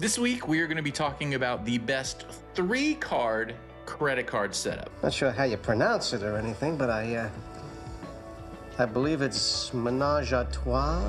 This week, we are going to be talking about the best 3-card credit card setup. Not sure how you pronounce it or anything, but I believe it's ménage à trois.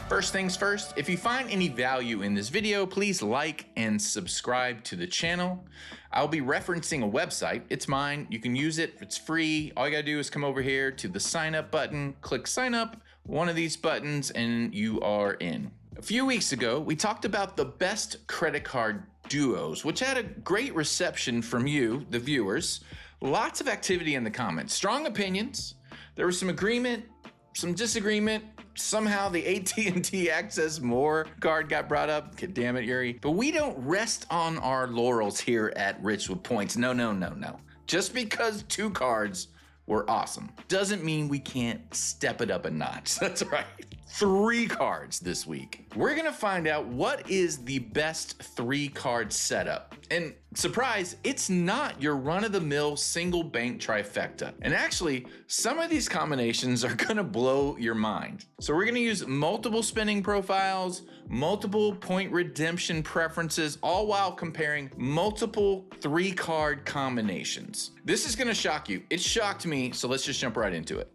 First things first, if you find any value in this video, please like and subscribe to the channel. I'll be referencing a website. It's mine. You can use it. It's free. All you gotta do is come over here to the sign up button, click sign up, one of these buttons, and you are in. A few weeks ago, we talked about the best credit card duos, which had a great reception from you, the viewers. Lots of activity in the comments, strong opinions. There was some agreement, some disagreement. Somehow the AT&T Access More card got brought up. Damn it, Yuri. But we don't rest on our laurels here at Rich with Points. No. Just because 2 cards were awesome doesn't mean we can't step it up a notch. That's right. 3 cards this week. We're gonna find out what is the best 3-card setup. And surprise, it's not your run-of-the-mill single bank trifecta. And actually, some of these combinations are gonna blow your mind. So we're gonna use multiple spending profiles, multiple point redemption preferences, all while comparing multiple 3-card combinations. This is gonna shock you. It shocked me, so let's just jump right into it.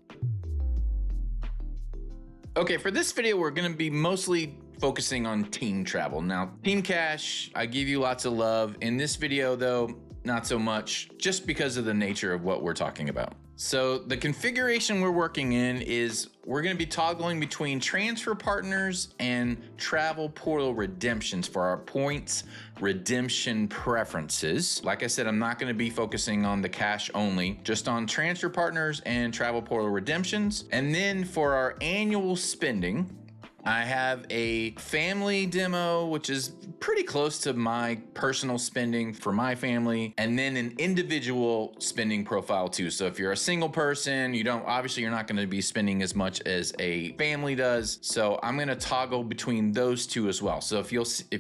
Okay, for this video, we're gonna be mostly focusing on team travel. Now, Team Cash, I give you lots of love. In this video though, not so much, just because of the nature of what we're talking about. So the configuration we're working in is we're gonna be toggling between transfer partners and travel portal redemptions for our points redemption preferences. Like I said, I'm not gonna be focusing on the cash only, just on transfer partners and travel portal redemptions. And then for our annual spending, I have a family demo, which is pretty close to my personal spending for my family, and then an individual spending profile too. So if you're a single person, obviously you're not gonna be spending as much as a family does. So I'm gonna toggle between those two as well. So if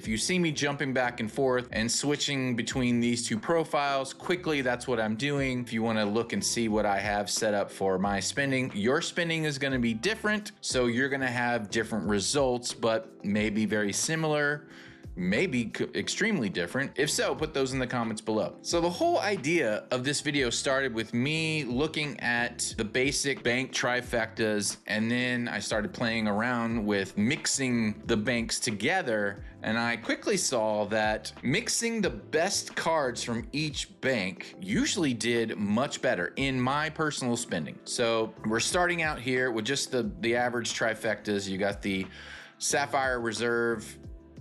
you see me jumping back and forth and switching between these 2 profiles quickly, that's what I'm doing. If you wanna look and see what I have set up for my spending, your spending is gonna be different. So you're gonna have different results, but maybe very similar, maybe extremely different. If so, put those in the comments below. So the whole idea of this video started with me looking at the basic bank trifectas, and then I started playing around with mixing the banks together, and I quickly saw that mixing the best cards from each bank usually did much better in my personal spending. So we're starting out here with just the average trifectas. You got the Sapphire Reserve,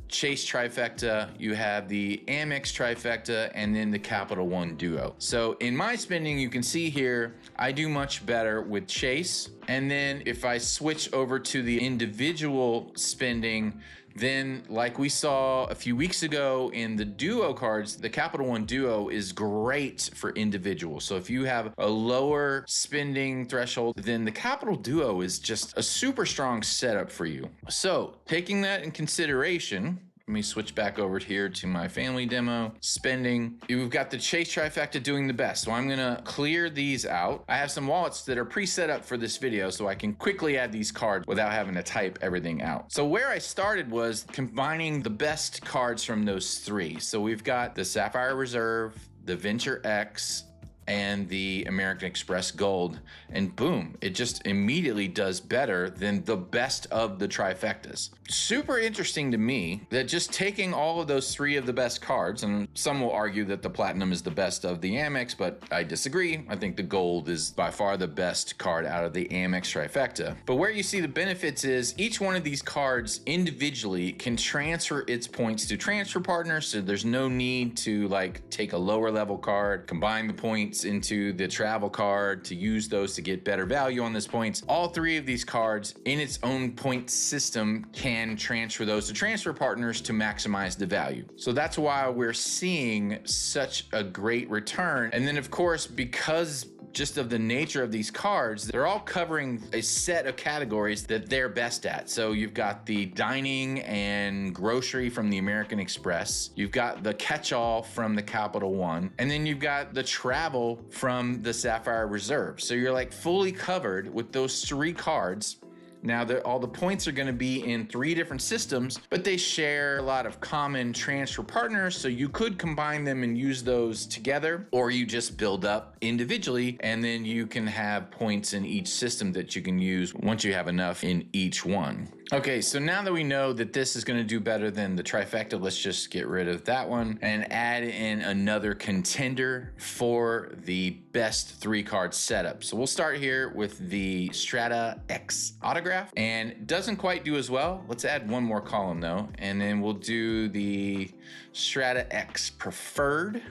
Chase trifecta, you have the Amex trifecta, and then the Capital One duo. So in my spending, you can see here, I do much better with Chase. And then if I switch over to the individual spending, then like we saw a few weeks ago in the duo cards, the Capital One duo is great for individuals. So if you have a lower spending threshold, then the Capital duo is just a super strong setup for you. So taking that in consideration, let me switch back over here to my family demo. Spending, we've got the Chase trifecta doing the best. So I'm gonna clear these out. I have some wallets that are pre-set up for this video, so I can quickly add these cards without having to type everything out. So where I started was combining the best cards from those 3. So we've got the Sapphire Reserve, the Venture X, and the American Express Gold, and boom, it just immediately does better than the best of the trifectas. Super interesting to me that just taking all of those 3 of the best cards, and some will argue that the Platinum is the best of the Amex, but I disagree. I think the Gold is by far the best card out of the Amex trifecta. But where you see the benefits is each one of these cards individually can transfer its points to transfer partners, so there's no need to like take a lower level card, combine the points into the travel card to use those to get better value on those points. All 3 of these cards in its own point system can transfer those to transfer partners to maximize the value. So that's why we're seeing such a great return. And then of course, because just of the nature of these cards, they're all covering a set of categories that they're best at. So you've got the dining and grocery from the American Express, you've got the catch-all from the Capital One, and then you've got the travel from the Sapphire Reserve. So you're like fully covered with those 3 cards Now, all the points are going to be in 3 different systems, but they share a lot of common transfer partners, so you could combine them and use those together, or you just build up individually, and then you can have points in each system that you can use once you have enough in each one. Okay, so now that we know that this is going to do better than the trifecta, let's just get rid of that one and add in another contender for the best 3-card setup. So we'll start here with the Strata X autograph, and it doesn't quite do as well. Let's add one more column though, and then we'll do the Strata X preferred.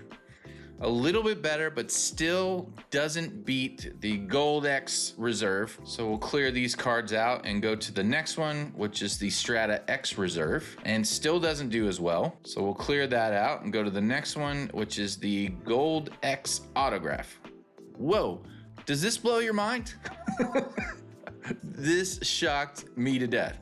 A little bit better, but still doesn't beat the Gold X Reserve. So we'll clear these cards out and go to the next one, which is the Strata X Reserve, and still doesn't do as well. So we'll clear that out and go to the next one, which is the Gold X Autograph. Whoa, does this blow your mind? This shocked me to death.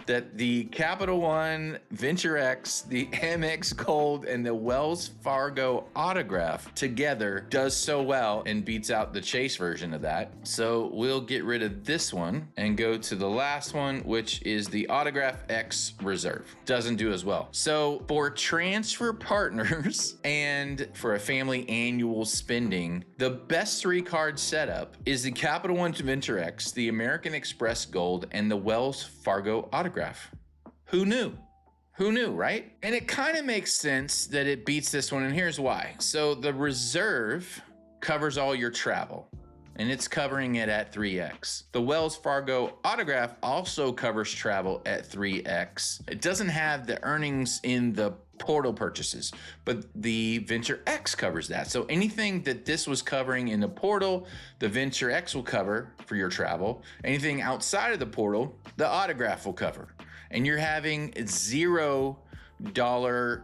That the Capital One, Venture X, the Amex Gold, and the Wells Fargo autograph together does so well and beats out the Chase version of that. So we'll get rid of this one and go to the last one, which is the Autograph X Reserve. Doesn't do as well. So for transfer partners and for a family annual spending, the best 3-card setup is the Capital One Venture X, the American Express Gold, and the Wells Fargo autograph. Who knew? Who knew, right? And it kind of makes sense that it beats this one, and here's why. So the Reserve covers all your travel, and it's covering it at 3x. The Wells Fargo autograph also covers travel at 3x. It doesn't have the earnings in the portal purchases, but the Venture X covers that. So anything that this was covering in the portal, the Venture X will cover for your travel. Anything outside of the portal, the autograph will cover. And you're having $0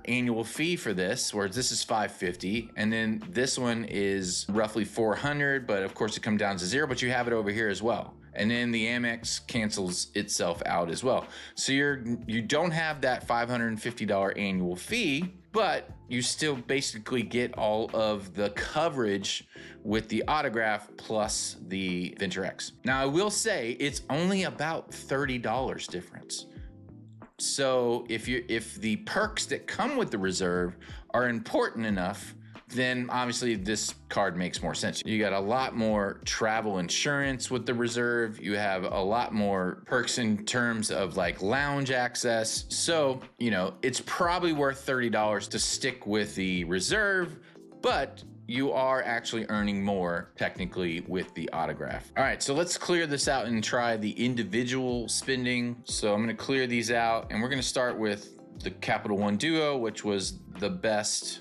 annual fee for this, whereas this is $550, and then this one is roughly $400, but of course it comes down to 0, but you have it over here as well. And then the Amex cancels itself out as well. So you don't have that $550 annual fee, but you still basically get all of the coverage with the autograph plus the Venture X. Now I will say it's only about $30 difference. So if the perks that come with the Reserve are important enough, then obviously this card makes more sense. You got a lot more travel insurance with the Reserve. You have a lot more perks in terms of like lounge access. So, you know, it's probably worth $30 to stick with the Reserve, but you are actually earning more technically with the autograph. All right, so let's clear this out and try the individual spending. So I'm gonna clear these out, and we're gonna start with the Capital One Duo, which was the best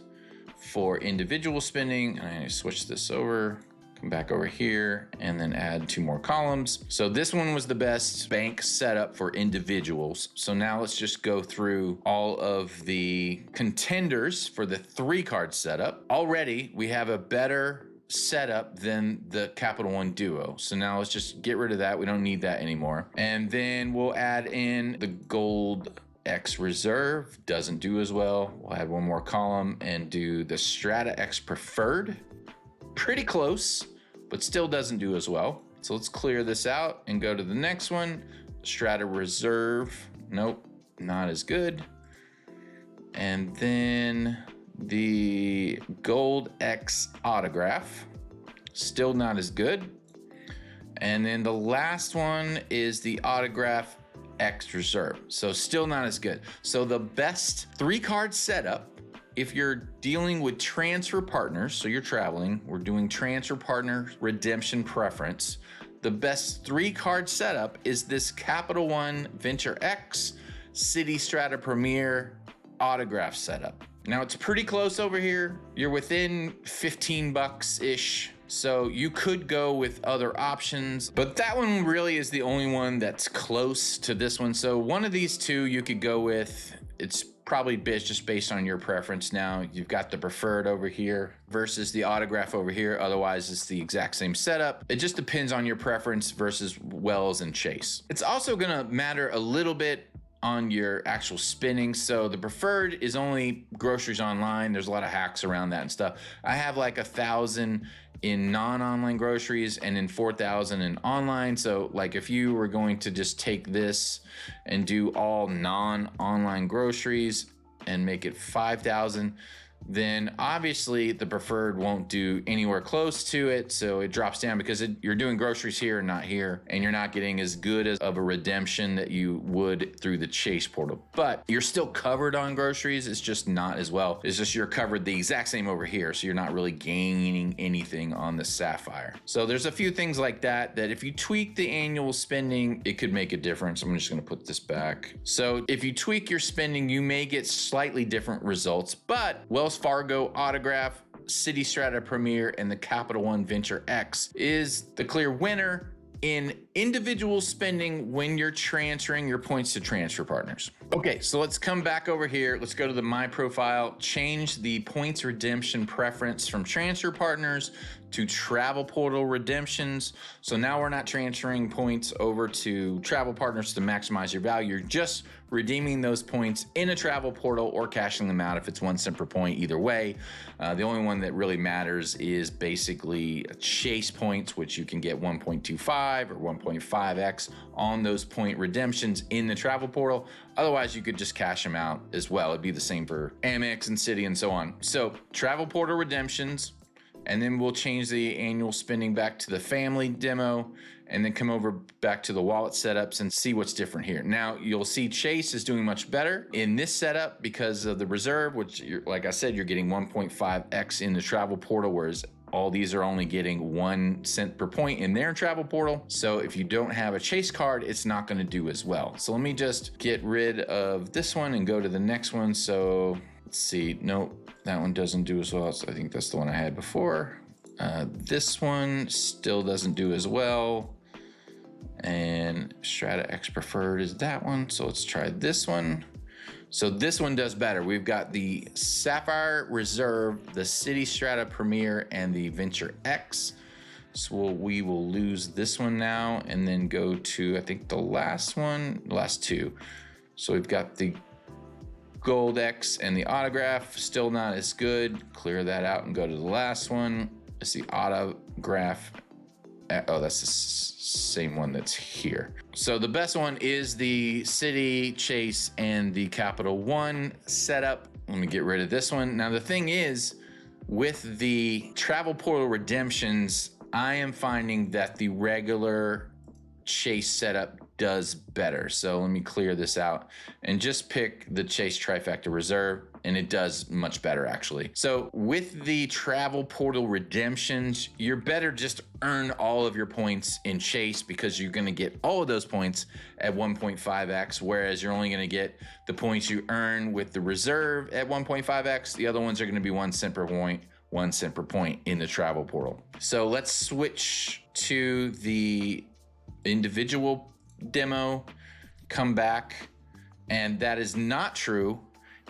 for individual spending. And I switch this over, come back over here, and then add 2 more columns. So this one was the best bank setup for individuals. So now let's just go through all of the contenders for the 3-card setup. Already we have a better setup than the Capital One Duo. So now let's just get rid of that. We don't need that anymore. And then we'll add in the Gold X Reserve. Doesn't do as well. We'll add 1 more column and do the Strata X Preferred. Pretty close, but still doesn't do as well. So let's clear this out and go to the next one. Strata Reserve. Nope, not as good. And then the Gold X Autograph. Still not as good. And then the last one is the Autograph X Reserve. So still not as good. So the best 3-card setup, if you're dealing with transfer partners, so you're traveling, we're doing transfer partner redemption preference, the best 3-card setup is this Capital One Venture X Citi Strata Premier autograph setup. Now it's pretty close over here. You're within 15 bucks-ish. So you could go with other options, but that one really is the only one that's close to this one. So one of these 2 you could go with. It's probably just based on your preference. Now you've got the preferred over here versus the autograph over here. Otherwise it's the exact same setup. It just depends on your preference versus Wells and Chase. It's also gonna matter a little bit on your actual spending. So the preferred is only groceries online. There's a lot of hacks around that and stuff. I have like 1,000 in non-online groceries and in 4,000 in online. So like if you were going to just take this and do all non-online groceries and make it 5,000, then obviously the preferred won't do anywhere close to it. So it drops down because you're doing groceries here and not here, and you're not getting as good of a redemption that you would through the Chase portal. But you're still covered on groceries. It's just not as well. It's just you're covered the exact same over here. So you're not really gaining anything on the Sapphire. So there's a few things like that if you tweak the annual spending, it could make a difference. I'm just going to put this back. So if you tweak your spending, you may get slightly different results, but Wells Fargo Autograph, Citi Strata Premier, and the Capital One Venture X is the clear winner in individual spending when you're transferring your points to transfer partners. Okay, so let's come back over here. Let's go to the My Profile, change the points redemption preference from transfer partners to travel portal redemptions. So now we're not transferring points over to travel partners to maximize your value. You're just redeeming those points in a travel portal or cashing them out if it's 1 cent per point either way. The only one that really matters is basically Chase points, which you can get 1.25 or 1.5x on those point redemptions in the travel portal. Otherwise, you could just cash them out as well. It'd be the same for Amex and Citi and so on. So travel portal redemptions, and then we'll change the annual spending back to the family demo, and then come over back to the wallet setups and see what's different here. Now you'll see Chase is doing much better in this setup because of the reserve, which like I said, you're getting 1.5x in the travel portal, whereas all these are only getting 1 cent per point in their travel portal. So if you don't have a Chase card, it's not going to do as well. So let me just get rid of this one and go to the next one. So let's see. Nope, that one doesn't do as well. So I think that's the one I had before. This one still doesn't do as well. And Strata X Preferred is that one. So let's try this one. So this one does better. We've got the Sapphire Reserve, the Citi Strata Premier, and the Venture X. So we will lose this one now and then go to, I think, the last two. So we've got the Gold X and the Autograph, still not as good. Clear that out and go to the last one. It's the Autograph. Oh, that's the same one that's here. So the best one is the Citi, Chase, and the Capital One setup. Let me get rid of this one. Now the thing is, with the travel portal redemptions, I am finding that the regular Chase setup does better. So let me clear this out and just pick the Chase Trifecta Reserve, and it does much better actually. So with the travel portal redemptions, you're better just earn all of your points in Chase because you're going to get all of those points at 1.5x, whereas you're only going to get the points you earn with the reserve at 1.5x. The other ones are going to be 1 cent per point, 1 cent per point in the travel portal. So let's switch to the individual demo, come back, and that is not true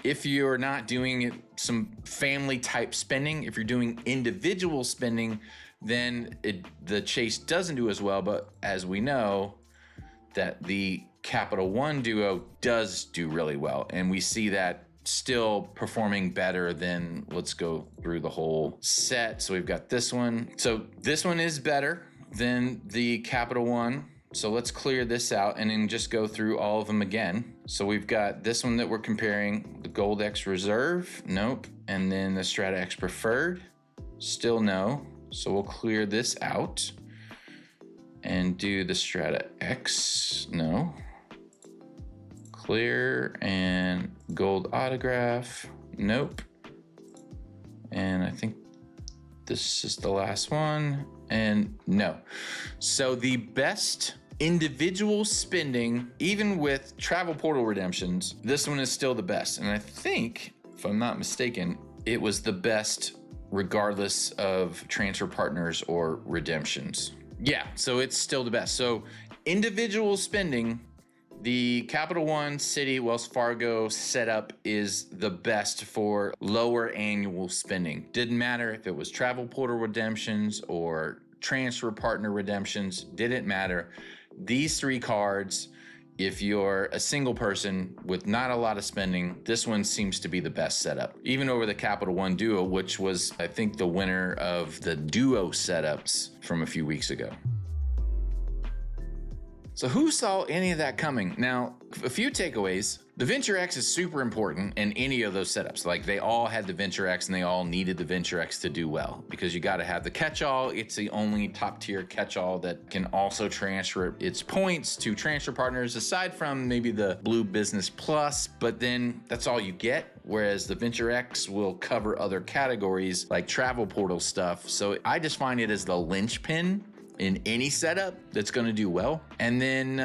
if you're not doing some family type spending. If you're doing individual spending, then the Chase doesn't do as well. But as we know, that the Capital One Duo does do really well, and we see that still performing better than, let's go through the whole set. So we've got this one. So this one is better than the Capital One. So let's clear this out and then just go through all of them again. So we've got this one that we're comparing, the Gold X Reserve, nope. And then the Strata X Preferred, still no. So we'll clear this out and do the Strata X, no. Clear, and Gold Autograph, nope. And I think this is the last one, and no. So the best individual spending, even with travel portal redemptions, this one is still the best. And I think, if I'm not mistaken, it was the best regardless of transfer partners or redemptions. Yeah, so it's still the best. So individual spending, the Capital One, Citi, Wells Fargo setup is the best for lower annual spending. Didn't matter if it was travel portal redemptions or transfer partner redemptions, didn't matter. These three cards, if you're a single person with not a lot of spending, this one seems to be the best setup. Even over the Capital One Duo, which was, I think, the winner of the Duo setups from a few weeks ago. So who saw any of that coming? Now, a few takeaways. The Venture X is super important in any of those setups. Like, they all had the Venture X and they all needed the Venture X to do well, because you got to have the catch-all. It's the only top tier catch-all that can also transfer its points to transfer partners, aside from maybe the Blue Business Plus, but then that's all you get. Whereas the Venture X will cover other categories like travel portal stuff. So I just find it as the linchpin in any setup that's going to do well. And then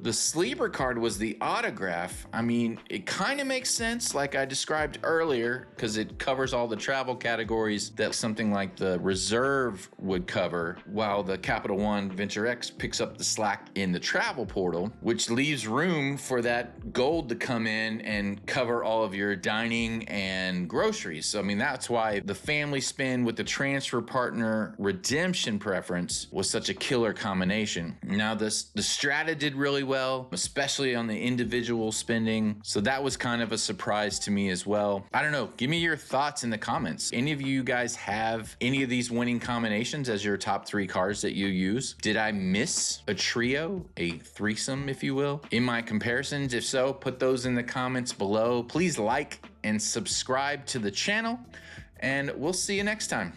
the sleeper card was the autograph. I mean, it kind of makes sense, like I described earlier, because it covers all the travel categories that something like the Reserve would cover, while the Capital One Venture X picks up the slack in the travel portal, which leaves room for that gold to come in and cover all of your dining and groceries. So I mean, that's why the family spin with the transfer partner redemption preference was such a killer combination. Now the strata did really well, especially on the individual spending. So that was kind of a surprise to me as well. I don't know, give me your thoughts in the comments. Any of you guys have any of these winning combinations as your top 3 cards that you use? Did I miss a trio, a threesome, if you will, in my comparisons? If so, put those in the comments below. Please like and subscribe to the channel, and we'll see you next time.